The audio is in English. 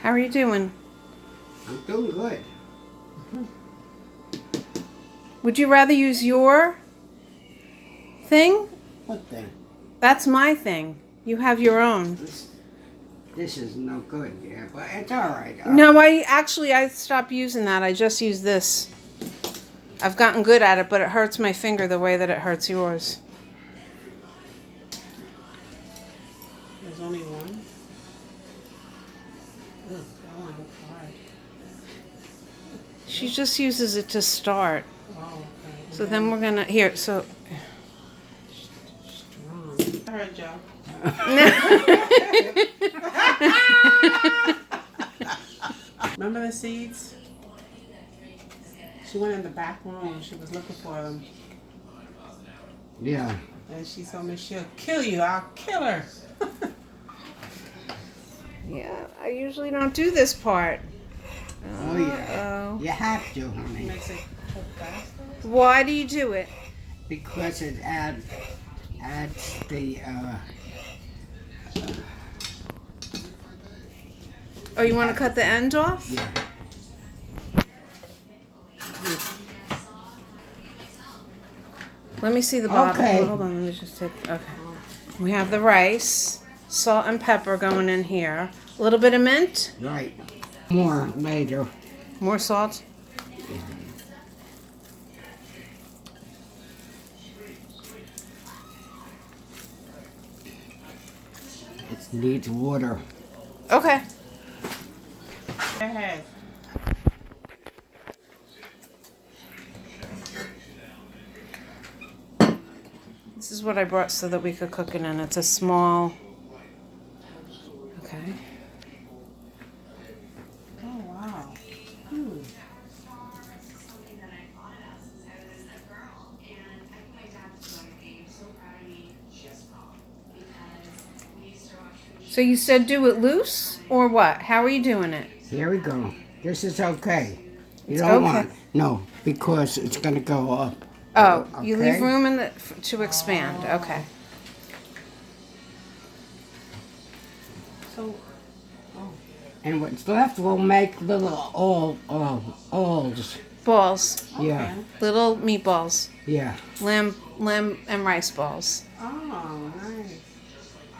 How are you doing? I'm doing good. Would you rather use your thing? What thing? That's my thing. You have your own. This is no good, yeah, but it's all right. No, I stopped using that. I just use this. I've gotten good at it, but it hurts my finger the way that it hurts yours. There's only one. Ugh, that one looks hard. She just uses it to start. Oh, okay. So then we're gonna here. So Strong. I heard Joe. Remember the seeds? She went in the back room. She was looking for them. Yeah. And she told me she'll kill you. I'll kill her. yeah, I usually don't do this part. Oh, yeah. Uh-oh. You have to, honey. Makes it cook faster. Why do you do it? Because it adds the, Oh, you want to cut the end off? yeah. Let me see the bottom. Okay. Hold on, let me just take. Okay. We have the rice, salt and pepper going in here. A little bit of mint. Right. More later. More salt. It needs water. Okay. Go ahead. This is what I brought so that we could cook it in. It's a small. Okay. Oh, wow. So you said do it loose or what? How are you doing it? Here we go. This is okay. You It's don't okay. want, no, because it's going to go up. Oh, you Okay. leave room in the to expand. Okay. So, And what's left, we'll make little alls. Balls. Yeah, Little meatballs. yeah. Lamb and rice balls.